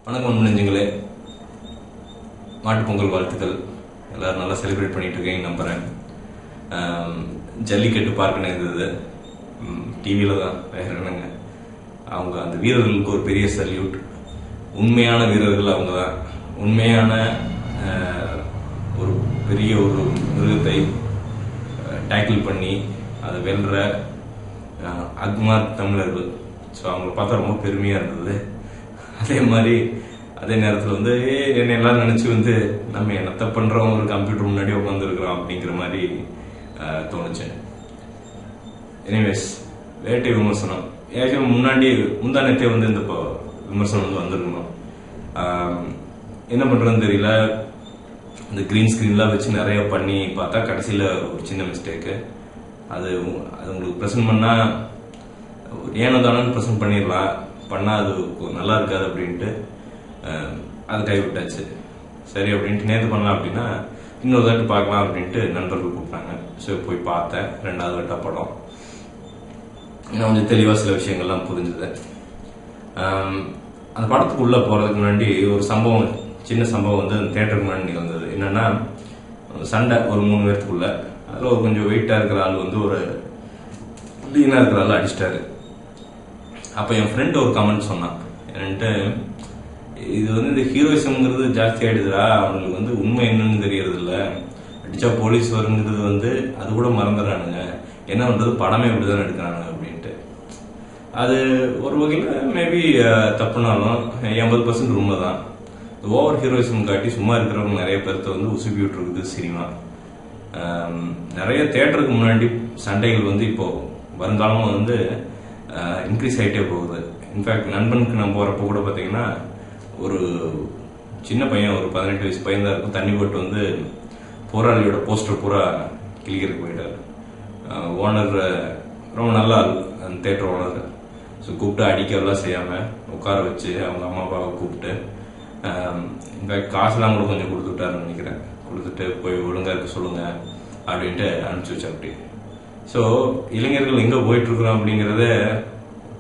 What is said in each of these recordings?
வணக்கம் நெஞ்சுங்களே, மாட்டுப் பொங்கல் வாழ்த்துக்கள். எல்லாரும் நல்லா செலிப்ரேட் பண்ணிட்டு இருக்கீங்க நம்புறேன். ஜல்லிக்கட்டு பார்க்கணும் இருந்தது, டிவியில தான், வேற என்னங்க. அவங்க அந்த வீரர்களுக்கு ஒரு பெரிய சல்யூட். உண்மையான வீரர்கள் அவங்க தான். உண்மையான ஒரு பெரிய ஒரு மிருகத்தை டேக்கிள் பண்ணி அதை வெல்ற அக்மார் தமிழர்கள். ஸோ அவங்கள பார்த்தா ரொம்ப பெருமையாக இருந்தது. அதே மாதிரி அதே நேரத்தில் என்ன எல்லாம் நினச்சி நம்ம என்னத்தை பண்ணுறோம், ஒரு கம்ப்யூட்டர் முன்னாடி உட்காந்துருக்குறோம் அப்படிங்கிற மாதிரி தோணுச்சு. எனிவேஸ், வேட்டை விமர்சனம் ஏற்கனவே முந்தானத்தே இந்த விமர்சனம் வந்திருக்கணும். என்ன பண்ணுறதுன்னு தெரியல. இந்த கிரீன் ஸ்க்ரீன்லாம் வச்சு நிறைய பண்ணி பார்த்தா கடைசியில் ஒரு சின்ன மிஸ்டேக்கு. அது உங்களுக்கு ப்ரெசென்ட் பண்ணால் ஏனோ தானு ப்ரெசென்ட் பண்ணிடலாம், பண்ணால் அது நல்லா இருக்காது அப்படின்ட்டு அது கைவிட்டாச்சு. சரி அப்படின்ட்டு நேற்று பண்ணலாம் அப்படின்னா இன்னொரு தாட்டி பார்க்கலாம் அப்படின்ட்டு நண்பர்கள் கூப்பிட்டாங்க. ஸோ போய் பார்த்தேன். 2வது வட்ட படம். கொஞ்சம் தெளிவாக சில விஷயங்கள்லாம் புரிஞ்சுது. அந்த படத்துக்குள்ளே போகிறதுக்கு முன்னாடி ஒரு சம்பவம், சின்ன சம்பவம் அந்த தேட்டருக்கு முன்னாடி நிகழ்ந்தது. என்னன்னா, சண்டை ஒரு 3 பேர்த்துக்குள்ள. அதில் ஒரு கொஞ்சம் வெயிட்டாக இருக்கிற ஆள் ஒரு லீனாக இருக்கிற ஆள் அடிச்சிட்டாரு. அப்போ என் ஃப்ரெண்ட் ஒரு கமெண்ட் சொன்னான் என்கிட்ட, இது இந்த ஹீரோயிசம்ங்கிறது ஜாஸ்தி ஆயிடுதுரா, அவங்களுக்கு உண்மை என்னன்னு தெரியறது இல்லை, அடிச்சா போலீஸ் வருங்கிறது அது கூட மறந்துடுறானுங்க, என்ன பண்றது, படமே இப்படிதான் எடுக்கிறாங்க அப்படின்ட்டு. அது ஒரு வகையில் மேபி தப்புனாலும் 80% உண்மை தான். ஓவர் ஹீரோயிசம் காட்டி சும்மா இருக்கிறவங்க நிறைய பேர்த்த உசுப்பி விட்டுருக்குது சினிமா. நிறைய தியேட்டருக்கு முன்னாடி சண்டைகள் இப்போ வருங்காலமும் இன்க்ரீஸ் ஆகிட்டே போகுது. இன்ஃபேக்ட் நண்பனுக்கு நான் போகிறப்ப கூட பார்த்தீங்கன்னா ஒரு சின்ன பையன், ஒரு 18 வயசு பையன் தான் இருக்கும், தண்ணி போட்டு போராளியோட போஸ்டர் பூரா கிளிக்கிறதுக்கு போயிட்டார். ஓனர் ரொம்ப நல்லா அந்த தேட்டர் ஓனர். ஸோ கூப்பிட்டு அடிக்கலாம் செய்யாமல் உட்கார வச்சு அவங்க அம்மா அப்பாவை கூப்பிட்டு இன்ஃபேக்ட் காசுலாம் கூட கொஞ்சம் கொடுத்துட்டாருன்னு நினைக்கிறேன். கொடுத்துட்டு போய் ஒழுங்காக இருக்க சொல்லுங்க அப்படின்ட்டு அனுப்பிச்சி வச்சா. அப்படி ஸோ இளைஞர்கள் எங்கே போயிட்டுருக்குறோம் அப்படிங்கிறத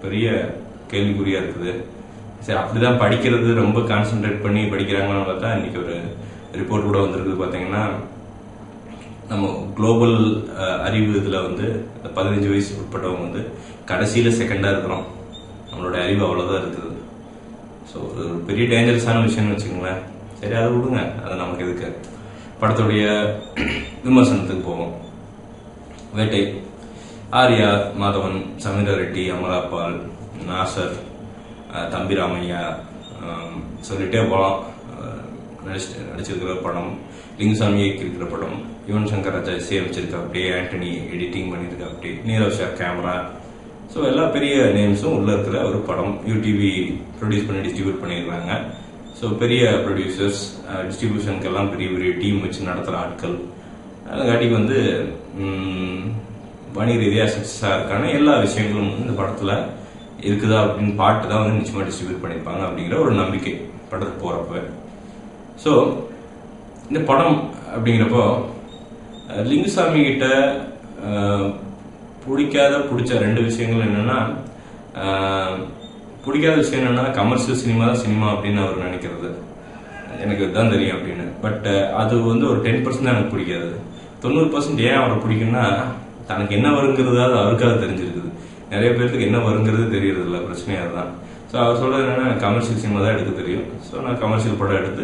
பெரிய கேள்விக்குறியாக இருக்குது. சரி, அப்படிதான் படிக்கிறது ரொம்ப கான்சென்ட்ரேட் பண்ணி படிக்கிறாங்கன்னு பார்த்தா இன்னைக்கு ஒரு ரிப்போர்ட் கூட வந்திருக்குது. பார்த்தீங்கன்னா, நம்ம குளோபல் அறிவு இதில் 15 வயசு உட்பட்டவங்க கடைசியில் செகண்டாக இருக்கிறோம். நம்மளோட அறிவு அவ்வளோதான் இருக்குது. ஸோ ஒரு பெரிய டேஞ்சரஸான விஷயம்னு வச்சுக்கோங்களேன். சரி, அதை விடுங்க, அதை நமக்கு எதுக்கு. படத்துடைய விமர்சனத்துக்கு போவோம். வேட்டை, ஆர்யா, மாதவன், சமீரா ரெட்டி, அமலா பால், நாசர், தம்பி ராமையா, சொல்லிட்டே போகலாம். நடிச்சிருக்கிற படம், லிங்குசாமி இயக்கியிருக்கிற படம், யுவன் சங்கர் ராஜா இசையமைச்சிருக்கா, அப்படியே ஆண்டனி எடிட்டிங் பண்ணியிருக்கா, அப்படி நீரவ் ஷா கேமரா. ஸோ எல்லா பெரிய நேம்ஸும் உள்ள இருக்கிற ஒரு படம். யூடிவி ப்ரொடியூஸ் பண்ணி டிஸ்ட்ரிபியூட் பண்ணியிருக்காங்க. ஸோ பெரிய ப்ரொடியூசர்ஸ், டிஸ்ட்ரிபியூஷனுக்கெல்லாம் பெரிய பெரிய டீம் வச்சு நடத்துகிற ஆட்கள். அதுக்காட்டிக்கு வணிக ரீதியாக சக்ஸஸாக இருக்கான எல்லா விஷயங்களும் இந்த படத்தில் இருக்குதா அப்படின்னு பாட்டு தான் நிச்சயமாக டிஸ்ட்ரிபியூட் பண்ணியிருப்பாங்க அப்படிங்கிற ஒரு நம்பிக்கை படத்துக்கு போகிறப்ப. ஸோ இந்த படம் அப்படிங்கிறப்போ லிங்குசாமி கிட்ட பிடிச்ச 2 விஷயங்கள் என்னன்னா, பிடிக்காத விஷயம் என்னன்னா கமர்ஷியல் சினிமா தான் சினிமா அப்படின்னு அவர் நினைக்கிறது. எனக்கு இதுதான் தெரியும் அப்படின்னு. பட் அது ஒரு 10% தான் எனக்கு பிடிக்காது. 90% ஏன் அவரை பிடிக்கும்னா, தனக்கு என்ன வருங்கிறது அவருக்காக தெரிஞ்சிருக்குது. நிறைய பேருக்கு என்ன வருங்கிறது தெரியறது இல்லை, பிரச்சனையாக அதுதான். ஸோ அவர் சொல்றது என்னன்னா, கமர்ஷியல் சினிமா தான் எடுக்க தெரியும், ஸோ நான் கமர்ஷியல் படம் எடுத்து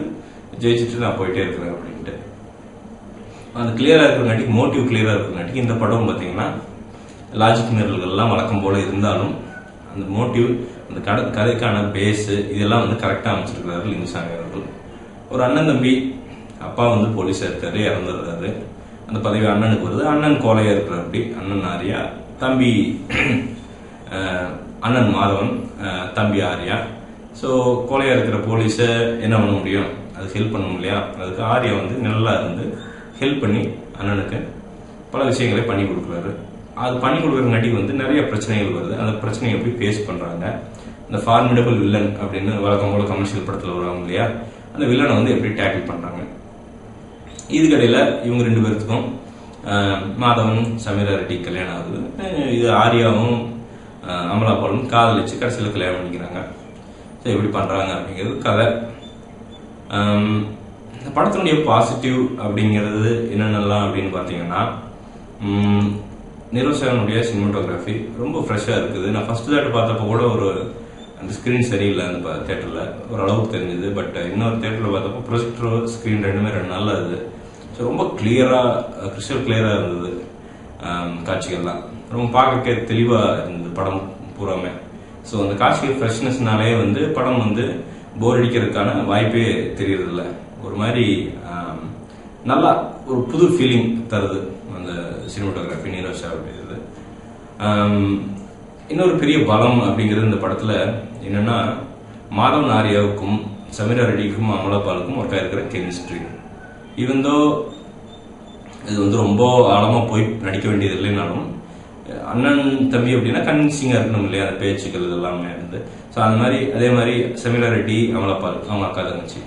ஜெயிச்சுட்டு நான் போயிட்டே இருக்கிறேன் அப்படின்ட்டு. அது கிளியராக இருக்கிறங்காட்டிக்கு, மோட்டிவ் கிளியராக இருக்கிறங்காட்டிக்கு இந்த படம் பார்த்தீங்கன்னா லாஜிக் மீறல்கள்லாம் வழக்கம் போல இருந்தாலும் அந்த மோட்டிவ், அந்த கதைக்கான பேஸு இதெல்லாம் கரெக்டாக அமைச்சிருக்கிறாரு லிங்குசாமி அவர்கள். ஒரு அண்ணன் தம்பி, அப்பா போலீஸாக இருக்காரு, இறந்துடுறாரு. அந்த பதவி அண்ணனுக்கு வருது. அண்ணன் கோலையா இருக்கிற, அப்படி அண்ணன் ஆர்யா, தம்பி அண்ணன் மாதவன், தம்பி ஆர்யா. ஸோ கோலையா இருக்கிற போலீஸை என்ன பண்ண முடியும், அது ஹெல்ப் பண்ண முடியலையா, அதுக்கு ஆர்யா நல்லா இருந்து ஹெல்ப் பண்ணி அண்ணனுக்கு பல விஷயங்களை பண்ணி கொடுக்குறாரு. அது பண்ணி கொடுக்குறங்காட்டி நிறைய பிரச்சனைகள் வருது. அந்த பிரச்சனையை எப்படி ஃபேஸ் பண்ணுறாங்க, இந்த ஃபார்மிடபிள் வில்லன் அப்படின்னு வழக்கம் போல கமர்ஷியல் படத்தில் வருவாங்க இல்லையா, அந்த வில்லனை எப்படி டேக்கிள் பண்ணுறாங்க. இதுக்கடையில் இவங்க 2 பேர்த்துக்கும் மாதவன் சமீரா ரெட்டி கல்யாணம் ஆகுது. இது ஆர்யாவும் அமலா பாலும் காதலிச்சு கடைசியில் கல்யாணம் பண்ணிக்கிறாங்க. எப்படி பண்றாங்க அப்படிங்கிறது கதை. இந்த படத்தினுடைய பாசிட்டிவ் அப்படிங்கிறது என்னென்னலாம் அப்படின்னு பார்த்தீங்கன்னா, நிரோஷ் சாரனுடைய சினிமாட்டோகிராஃபி ரொம்ப ஃப்ரெஷ்ஷாக இருக்குது. நான் ஃபர்ஸ்ட் தேட்டர் பார்த்தப்போ கூட அந்த ஸ்க்ரீன் சரியில்லை அந்த தேட்டரில், ஓரளவுக்கு தெரிஞ்சுது. பட் இன்னொரு தேட்டரில் பார்த்தப்போ ப்ரொஜெக்டர் ஸ்க்ரீன் ரெண்டுமே 2 நாளில் இருக்குது. ஸோ ரொம்ப கிளியராக, கிறிஸ்டல் கிளியராக இருந்தது காட்சிகள்லாம். ரொம்ப பார்க்கறக்கே தெளிவாக இருந்தது படம் பூராமே. ஸோ அந்த காட்சிகள் ஃப்ரெஷ்னஸ்னாலே படம் போர் அடிக்கிறதுக்கான வாய்ப்பே தெரியறதில்ல. ஒரு மாதிரி நல்லா ஒரு புது ஃபீலிங் தருது அந்த சினிமாட்டோகிராஃபி நிரோஷ் சாருடையது. இன்னொரு பெரிய பலம் அப்படிங்கிறது இந்த படத்துல என்னன்னா, மாதவன் ஆர்யாவுக்கும் சமீரா ரெட்டிக்கும் அமலா பாலுக்கும் ஒர்க்கா இருக்கிற கெமிஸ்ட்ரி. இவந்தோ இது ரொம்ப ஆழமா போய் நடிக்க வேண்டியது இல்லைனாலும், அண்ணன் தம்பி அப்படின்னா கன்வின்சிங்கா இருக்கணும் இல்லையா, அந்த பேச்சுக்கள் இதெல்லாமே ஸோ அந்த மாதிரி அதே மாதிரி சமீரா ரெட்டி அமலா பால் அவங்க அக்கா தங்கச்சி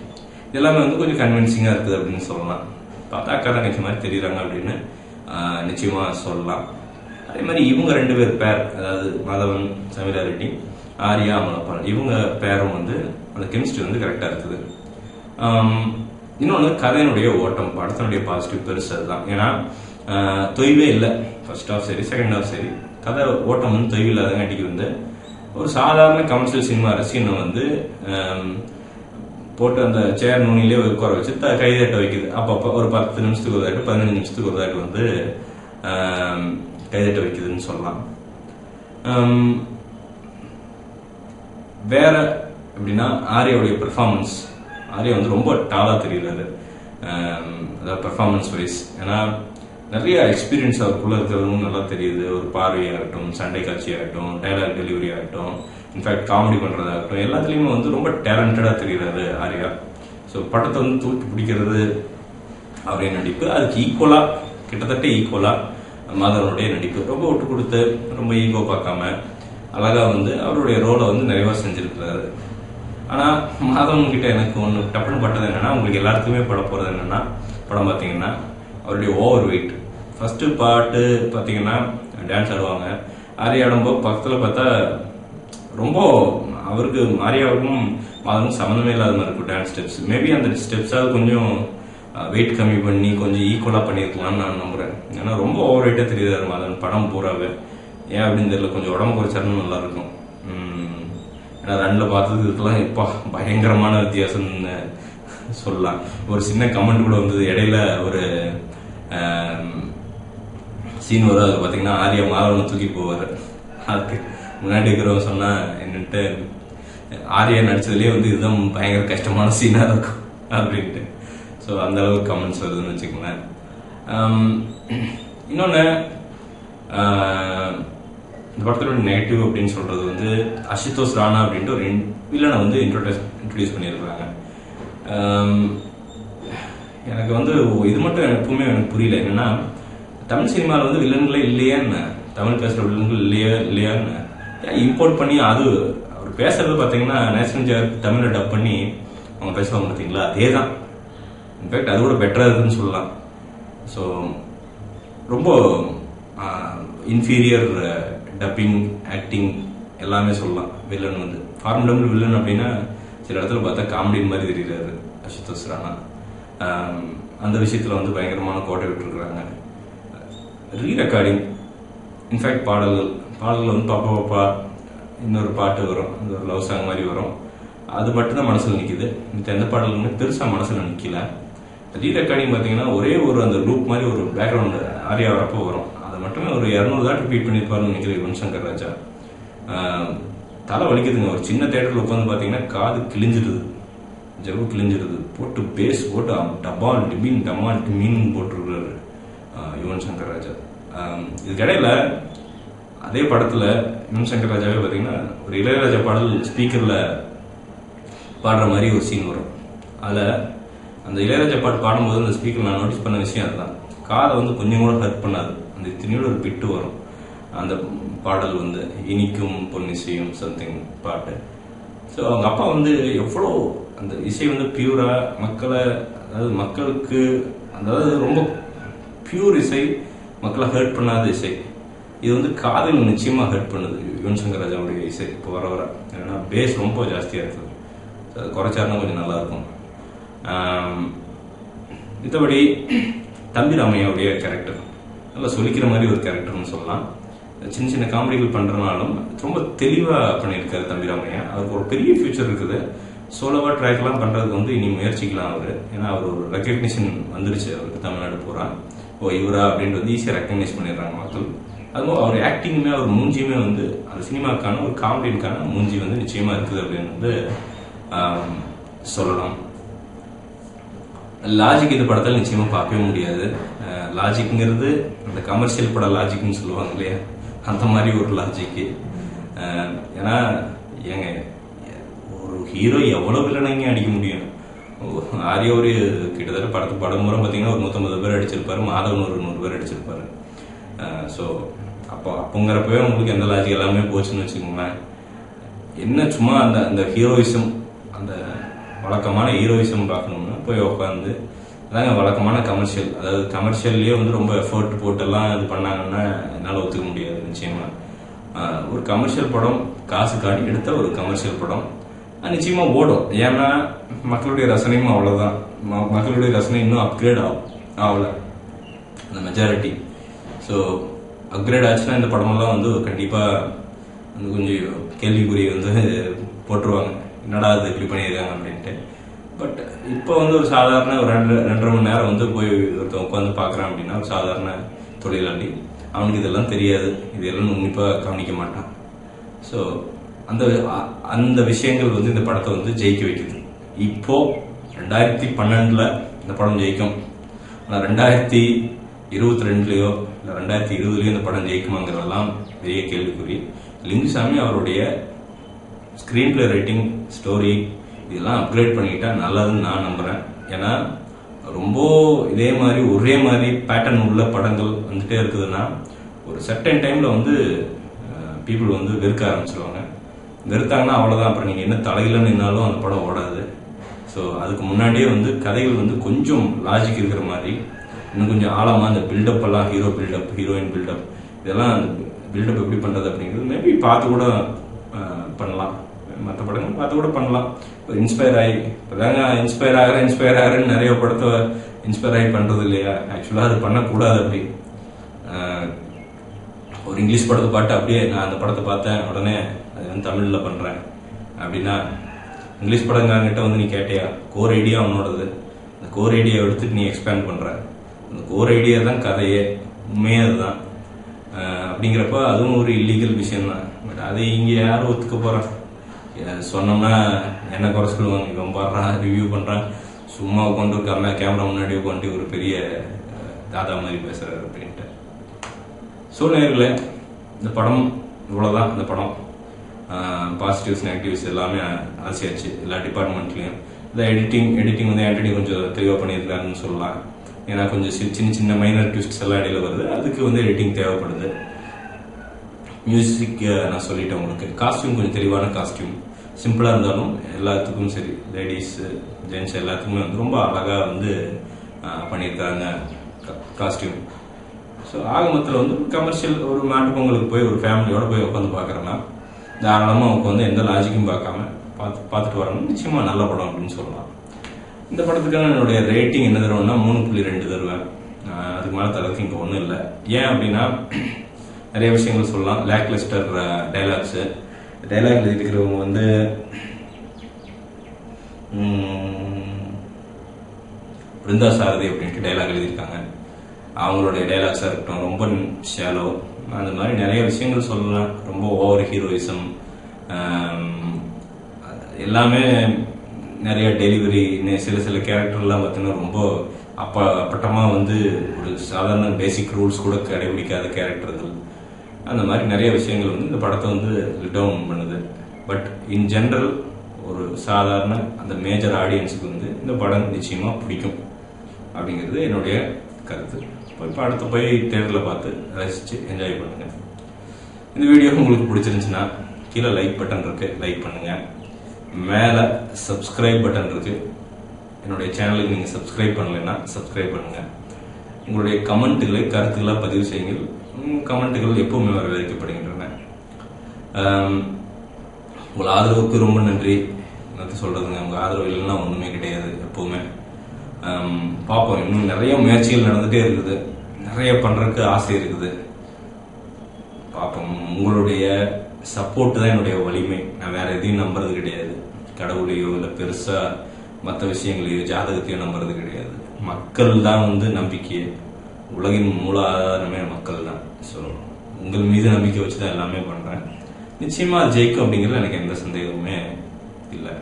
இதெல்லாமே கொஞ்சம் கன்வின்சிங்கா இருக்குது அப்படின்னு சொல்லலாம். பார்த்தா அக்கா தங்கச்சி மாதிரி தெரியுறாங்க அப்படின்னு நிச்சயமா சொல்லலாம். அதே மாதிரி இவங்க 2 பேர் பேர், அதாவது மாதவன் சமீரா ரெட்டி ஆர்யா அமலா பால், இவங்க பேரும் அந்த கெமிஸ்ட்ரி கரெக்டா இருக்குது. இன்னொன்று கதையினுடைய ஓட்டம், படத்தினுடைய பாசிட்டிவ் பெருசு அதுதான். ஏன்னா தொய்வே இல்லை, ஃபர்ஸ்ட் ஹாஃப் சரி செகண்ட் ஹாஃப் சரி, கதை ஓட்டம் தொய்வு இல்லாதங்காட்டிக்கு ஒரு சாதாரண கமர்ஷியல் சினிமா ரசிகனை போட்டு அந்த சேர் நுனிலே உட்கார வச்சு கைதட்ட வைக்குது. அப்பப்போ ஒரு 10 நிமிஷத்துக்கு ஒரு தாட்டு 15 நிமிஷத்துக்கு ஒரு தாட்டு கைதட்ட வைக்குதுன்னு சொல்லலாம். வேற எப்படின்னா ஆர்யாவுடைய பெர்ஃபார்மன்ஸ், ஆர்யா ரொம்ப டாலா தெரியுறாரு, அதாவது பெர்ஃபார்மன்ஸ் வைஸ். ஏன்னா நிறைய எக்ஸ்பீரியன்ஸ் அவருக்குள்ள இருக்கிறதும் நல்லா தெரியுது. ஒரு பார்வையாகட்டும், சண்டை காட்சியாகட்டும், டைலாக் டெலிவரி ஆகட்டும், இன்ஃபேக்ட் காமெடி பண்றதாகட்டும், எல்லாத்துலயுமே ரொம்ப டேலண்டடா தெரியுறாரு ஆர்யா. ஸோ படத்தை தூக்கி பிடிக்கிறது அப்படின்னு நடிப்பு, அதுக்கு ஈக்குவலா, கிட்டத்தட்ட ஈக்குவலா மாதவனுடைய நடிப்பு. ரொம்ப விட்டு கொடுத்து, ரொம்ப ஈகோ பார்க்காம அழகா அவருடைய ரோலை நிறைவா செஞ்சிருக்கிறாரு. ஆனா மாதவன் கிட்ட எனக்கு ஒன்று டப்புன்னு பட்டது என்னன்னா, உங்களுக்கு எல்லாத்துக்குமே பட போறது என்னன்னா, படம் பார்த்தீங்கன்னா அவருடைய ஓவர் வெயிட். ஃபர்ஸ்ட் பாட்டு பார்த்தீங்கன்னா டான்ஸ் ஆடுவாங்க, ஆர்யா ஆடும்போது பக்கத்தில் பார்த்தா ரொம்ப அவருக்கு ஆர்யாவுக்கும் மாதவனுக்கும் சம்மந்தமே இல்லாத மாதிரி இருக்கும் டான்ஸ் ஸ்டெப்ஸ். மேபி அந்த ஸ்டெப்ஸாவது கொஞ்சம் வெயிட் கம்மி பண்ணி கொஞ்சம் ஈக்குவலா பண்ணியிருக்கலாம்னு நான் நம்புறேன். ஏன்னா ரொம்ப ஓவர் வெயிட்டா தெரியுது மாதவன் படம் பூராவே. ஏன் அப்படின்னு தெரியல, கொஞ்சம் உடம்பு குறைச்சாருன்னு நல்லா இருக்கும். ஏன்னா 2ல பார்த்தது இதுக்கெல்லாம் இப்போ பயங்கரமான வித்தியாசம்னு சொல்லலாம். ஒரு சின்ன கமெண்ட் கூட வந்தது இடையில, ஒரு சீன் வரும், அது பார்த்தீங்கன்னா ஆர்யா மாதவனை தூக்கி போவார். அதுக்கு முன்னாடி இருக்கிறவங்க சொன்னா என்னன்ட்டு, ஆர்யா நடிச்சதுலேயே இதுதான் பயங்கர கஷ்டமான சீனா இருக்கும் அப்படின்ட்டு. ஸோ அந்த அளவுக்கு கமெண்ட்ஸ் வருதுன்னு வச்சுக்கோங்களேன். இன்னொன்று, இந்த படத்தோட நெகட்டிவ் அப்படின்னு சொல்றது அசுதோஷ் ராணா அப்படின்ட்டு ஒரு வில்லனை இன்ட்ரோடியூஸ் பண்ணியிருக்கிறாங்க. எனக்கு இது மட்டும் எப்பவுமே எனக்கு புரியல. என்னன்னா, தமிழ் சினிமாவில் வில்லன்களே இல்லையான்னு, தமிழ் பேசுற வில்லன்கள் இல்லையான்னு இம்போர்ட் பண்ணி, அது அவர் பேசுறது பார்த்தீங்கன்னா நேஷனல் ஜியோகிராஃபிக் தமிழை டப் பண்ணி அவங்க பேசுவாங்க பார்த்தீங்களா, அதே தான். இன்ஃபேக்ட் அது கூட பெட்டரா இருக்குன்னு சொல்லலாம். ஸோ ரொம்ப இன்ஃபீரியர் டப்பிங், ஆக்டிங் எல்லாமே சொல்லலாம். வில்லன் ஃபார்மிடபிள் வில்லன் அப்படின்னா சில இடத்துல பார்த்தா காமெடி மாதிரி தெரியுறாரு அசுதோஷ் ராணா. அந்த விஷயத்துல பயங்கரமான கோட்டை விட்டுருக்குறாங்க. ரீ ரெக்கார்டிங், இன்ஃபேக்ட் பாடல்கள் பாப்பா பாப்பா இன்னொரு பாட்டு வரும், அந்த ஒரு லவ் சாங் மாதிரி வரும், அது மட்டும்தான் மனசுல நிக்குது. மித்த எந்த பாடலுமே பெருசா மனசுல நிக்கல. ரீ ரெக்கார்டிங் பாத்தீங்கன்னா ஒரே ஒரு அந்த லூப் மாதிரி ஒரு பேக்ரவுண்ட் ஆர்யா வரப்போ வரும், அதை மட்டுமே ஒரு 200 தான் ரிப்பீட் பண்ணிருப்பாருன்னு நினைக்கிறேன் யுவன் சங்கர் ராஜா. தலை வலிக்குதுங்க. ஒரு சின்ன தேட்டர்ல உட்காந்து பாத்தீங்கன்னா காது கிழிஞ்சிடுது, ஜவு கிழிஞ்சிடுது. போட்டு பேஸ் போட்டு டபால் டிபின் டமால் டிமின் போட்டுருக்காரு யுவன் சங்கர் ராஜா. இதுக்கிடையில அதே படத்துல யுவன் சங்கர் ராஜாவே பாத்தீங்கன்னா ஒரு இளையராஜா பாடல் ஸ்பீக்கர்ல பாடுற மாதிரி ஒரு சீன் வரும். அதுல அந்த இளையராஜா பாட்டு பாடும்போது அந்த ஸ்பீக்கர் நான் நோட்டீஸ் பண்ண விஷயம் அதுதான். காதை கொஞ்சம் கூட ஹர்ட் பண்ணாது. அந்த இத்தனையோட ஒரு பிட்டு வரும் அந்த பாடல் இனிக்கும் பொன்னிசையும் சம்திங் பாட்டு. ஸோ அவங்க அப்பா எவ்வளோ அந்த இசை பியூரா மக்களை, அதாவது மக்களுக்கு, அதாவது ரொம்ப பியூர் இசை, மக்களை ஹர்ட் பண்ணாத இசை. இது காதல் நிச்சயமா ஹர்ட் பண்ணுது யுவன் சங்கர் ராஜாவுடைய இசை இப்போ வர வர. ஏன்னா பேஸ் ரொம்ப ஜாஸ்தியா இருக்குது. குறைச்சாருன்னா கொஞ்சம் நல்லாயிருக்கும். மற்றபடி தம்பி ராமையாவுடைய கேரக்டர் நல்லா சொல்லிக்கிற மாதிரி ஒரு கேரக்டர்னு சொல்லலாம். சின்ன சின்ன காமெடிகள் பண்ணுறனாலும் ரொம்ப தெளிவாக பண்ணியிருக்காரு தம்பி ராமையா. அவருக்கு ஒரு பெரிய ஃபியூச்சர் இருக்குது. சோலோவா ட்ராக்லாம் பண்ணுறதுக்கு வந்து இனி முயற்சிக்கலாம் அவர். ஏன்னா அவர் ஒரு ரெக்கக்னிஷன் வந்துருச்சு அவருக்கு தமிழ்நாடு பூரா. இவரா அப்படின்ட்டு வந்து ஈஸியாக ரெக்கக்னைஸ் பண்ணிடுறாங்க மக்கள். அதுவும் அவர் ஆக்டிங்குமே அவர் மூஞ்சியுமே வந்து அந்த சினிமாக்கான ஒரு காமெடிக்கான மூஞ்சி வந்து நிச்சயமாக இருக்குது அப்படின்னு வந்து சொல்லலாம். லாஜிக் இந்த படத்தில் நிச்சயமாக பார்க்கவே முடியாது. லாஜிக்ங்கிறது அந்த கமர்ஷியல் பட லாஜிக்னு சொல்லுவாங்க இல்லையா, அந்த மாதிரி ஒரு லாஜிக்கு. ஏன்னா ஏங்க ஒரு ஹீரோ எவ்வளோ வில்லனைங்க அடிக்க முடியும்? ஆரியா ஒரு கிட்டத்தட்ட படம் மூலம் பார்த்தீங்கன்னா ஒரு 150 பேர் அடிச்சிருப்பாரு, மாதவன் ஒரு 100 பேர் அடிச்சிருப்பாரு. ஸோ அப்போங்கிறப்பவே உங்களுக்கு எந்த லாஜிக் எல்லாமே போச்சுன்னு வச்சுக்கோங்களேன். என்ன சும்மா அந்த ஹீரோயிசம், அந்த வழக்கமான ஹீரோயிசம் பார்க்கணும்னா போய் உட்காந்து அதாங்க வழக்கமான கமர்ஷியல். அதாவது கமர்ஷியல்லையே வந்து ரொம்ப எஃபர்ட் போட்டெல்லாம் இது பண்ணாங்கன்னா என்னால் ஒத்துக்க முடியாது நிச்சயமா. ஒரு கமர்ஷியல் படம் காசு காட்டி எடுத்த ஒரு கமர்ஷியல் படம் நிச்சயமா ஓடும். ஏன்னா மக்களுடைய ரசனையும் அவ்வளோதான். மக்களுடைய ரசனை இன்னும் அப்கிரேட் ஆகல அந்த மெஜாரிட்டி. ஸோ அப்கிரேட் ஆச்சுன்னா இந்த படமெல்லாம் வந்து கண்டிப்பாக வந்து கொஞ்சம் கேள்விக்குறி வந்து போட்டுருவாங்க, என்னடா அது இப்படி பண்ணியிருக்காங்க அப்படின்ட்டு. பட் இப்போ வந்து ஒரு சாதாரண ஒரு 2.5 மணி நேரம் வந்து போய் ஒருத்தன் உட்காந்து பார்க்குறான் அப்படின்னா ஒரு சாதாரண தொழிலாளி, அவனுக்கு இதெல்லாம் தெரியாது, இதெல்லாம் உன்னிப்பாக கவனிக்க மாட்டான். ஸோ அந்த விஷயங்கள் வந்து இந்த படத்தை வந்து ஜெயிக்க வைக்குது. இப்போ 2012 இந்த படம் ஜெயிக்கும். ஆனால் 2022 இல்லை 2020 இந்த படம் ஜெயிக்குமாங்கிறதெல்லாம் பெரிய கேள்விக்குறி. லிங்குசாமி அவருடைய ஸ்க்ரீன் பிளே ரைட்டிங், ஸ்டோரி இதெல்லாம் அப்கிரேட் பண்ணிக்கிட்டா நல்லதுன்னு நான் நம்புகிறேன். ஏன்னா ரொம்ப இதே மாதிரி ஒரே மாதிரி பேட்டர்ன் உள்ள படங்கள் வந்துட்டே இருக்குதுன்னா ஒரு சர்டன் டைமில் வந்து பீப்புள் வந்து வெறுக்க ஆரம்பிச்சிருவாங்க. வெறுத்தாங்கன்னா அவ்வளோதான், அப்புறம் நீங்கள் என்ன தலையில நின்னாலும் அந்த படம் ஓடாது. ஸோ அதுக்கு முன்னாடியே வந்து கதைகள் வந்து கொஞ்சம் லாஜிக் இருக்கிற மாதிரி இன்னும் கொஞ்சம் ஆழமாக அந்த பில்டப் எல்லாம், ஹீரோ பில்டப், ஹீரோயின் பில்டப், இதெல்லாம் பில்டப் எப்படி பண்ணுறது அப்படிங்கிறது மேபி பார்த்து கூட பண்ணலாம். மற்ற படங்கள் பார்த்து கூட பண்ணலாம். ஒரு இன்ஸ்பயர் ஆகி இப்போதாங்க இன்ஸ்பயர் ஆகிறேன்னு நிறைய படத்தை இன்ஸ்பயர் ஆகி பண்ணுறது இல்லையா? ஆக்சுவலாக அது பண்ணக்கூடாது. அப்படி ஒரு இங்கிலீஷ் படத்தை பாட்டு அப்படியே நான் அந்த படத்தை பார்த்தேன் உடனே அது வந்து தமிழில் பண்ணுறேன் அப்படின்னா, இங்கிலீஷ் படங்காங்கிட்ட வந்து நீ கேட்டியா? கோர் ஐடியா அவனோடது. அந்த கோர் ஐடியா எடுத்துட்டு நீ எக்ஸ்பேண்ட் பண்ணுற, அந்த கோர் ஐடியா தான் கதையே, உண்மையே அதுதான். அப்படிங்கிறப்ப அதுவும் ஒரு இல்லீகல் விஷயம் தான். பட் அதை இங்கே யாரும் ஒத்துக்க போகிறான்? சொன்னோம்னா என்ன குறை சொல்லுவாங்க, இவன் பாடுறான், ரிவ்யூ பண்ணுறான், சும்மா உட்காந்து கேமரா முன்னாடி உட்காந்து ஒரு பெரிய தாத்தா மாதிரி பேசுகிறாரு அப்படின்ட்டு. ஸோ நேர்களே, இந்த படம் இவ்வளோதான். இந்த படம் பாசிட்டிவ்ஸ் நெகட்டிவ்ஸ் எல்லாமே அலசியாச்சு எல்லா டிபார்ட்மெண்ட்லேயும். இந்த எடிட்டிங் வந்து ஆண்டனி கொஞ்சம் தெளிவாக பண்ணியிருக்காருன்னு சொல்லலாம். ஏன்னா கொஞ்சம் சின்ன சின்ன மைனர் ட்விஸ்ட்ஸ் எல்லாம் இடையில வருது, அதுக்கு வந்து எடிட்டிங் தேவைப்படுது. மியூசிக் நான் சொல்லிட்டேன் உங்களுக்கு. காஸ்டியூம் கொஞ்சம் தெளிவான காஸ்டியூம், சிம்பிளாக இருந்தாலும் எல்லாத்துக்கும் சரி, லேடிஸ் ஜென்ட்ஸ் எல்லாத்துக்குமே வந்து ரொம்ப அழகாக வந்து பண்ணியிருக்காங்க காஸ்டியூம். ஸோ ஆகமத்தில் வந்து கமர்ஷியல் ஒரு மாட்டு பொங்கலுக்கு போய் ஒரு ஃபேமிலியோட போய் உட்காந்து பார்க்குறேன்னா தாராளமாக அவங்க வந்து எந்த லாஜிக்கும் பார்க்காம பார்த்துட்டு வரணும். நிச்சயமாக நல்ல படம் அப்படின்னு சொல்லலாம். இந்த படத்துக்கான என்னுடைய ரேட்டிங் என்ன தருவேன்னா 3.2 தருவேன். அதுக்கு மேலே தரதுக்கு இங்கே ஒன்றும் இல்லை. ஏன் அப்படின்னா நிறைய விஷயங்கள் சொல்லலாம். லேக் லிஸ்டர் டைலாக்ஸு, டைலாக் எழுதிக்கிறவங்க வந்து பிருந்தா சாரதி அப்படின்ட்டு டைலாக் எழுதியிருக்காங்க. அவங்களுடைய டைலாக்ஸாக இருக்கட்டும் ரொம்ப ஷேலோ, அந்த மாதிரி நிறைய விஷயங்கள் சொல்லலாம். ரொம்ப ஓவர் ஹீரோயிசம் எல்லாமே, நிறைய டெலிவரி, சில கேரக்டர்லாம் பார்த்தீங்கன்னா ரொம்ப அப்பட்டமாக வந்து ஒரு சாதாரண பேசிக் ரூல்ஸ் கூட கடைபிடிக்காத கேரக்டர்கள். அந்த மாதிரி நிறைய விஷயங்கள் வந்து இந்த படத்தை வந்து டவுன் பண்ணுது. பட் இன் ஜென்ரல் ஒரு சாதாரண அந்த மேஜர் ஆடியன்ஸுக்கு வந்து இந்த படம் நிச்சயமாக பிடிக்கும் அப்படிங்கிறது என்னுடைய கருத்து. இப்போ அடுத்து போய் தேட்டரில் பார்த்து ரசித்து என்ஜாய் பண்ணுங்கள். இந்த வீடியோ உங்களுக்கு பிடிச்சிருந்துச்சுன்னா கீழே லைக் பட்டன் இருக்குது, லைக் பண்ணுங்கள். மேலே சப்ஸ்கிரைப் பட்டன் இருக்குது. என்னுடைய சேனலுக்கு நீங்கள் சப்ஸ்கிரைப் பண்ணலைன்னா சப்ஸ்கிரைப் பண்ணுங்கள். உங்களுடைய கமெண்ட்டுகளை, கருத்துக்களை பதிவு செய்யுங்கள். கமெண்ட்டுகள் எப்பவுமே வரவேற்கப்படுகின்றன. உங்கள் ஆதரவுக்கு ரொம்ப நன்றி. என்னத்த சொல்றதுங்க, உங்க ஆதரவு இல்லைன்னா ஒண்ணுமே கிடையாது எப்பவுமே. பார்ப்போம், இன்னும் நிறைய முயற்சிகள் நடந்துட்டே இருக்குது, நிறைய பண்றதுக்கு ஆசை இருக்குது. பார்ப்போம். உங்களுடைய சப்போர்ட் தான் என்னுடைய வலிமை. நான் வேற எதையும் நம்புறது கிடையாது. கடவுளையோ இல்லை பெருசா மற்ற விஷயங்களையோ ஜாதகத்தையோ நம்புறது கிடையாது. மக்கள் தான் வந்து நம்பிக்கையே. உலகின் மூல ஆதாரமே மக்கள் தான். ஸோ உங்கள் மீது நம்பிக்கை வச்சு தான் எல்லாமே பண்றேன். நிச்சயமா ஜெயிக்கும் அப்படிங்கிறது எனக்கு எந்த சந்தேகமுமே இல்லை.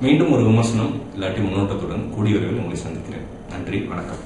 மீண்டும் ஒரு விமர்சனம் இல்லாட்டி முன்னோட்டத்துடன் கூடிய விரைவில் உங்களை சந்திக்கிறேன். நன்றி, வணக்கம்.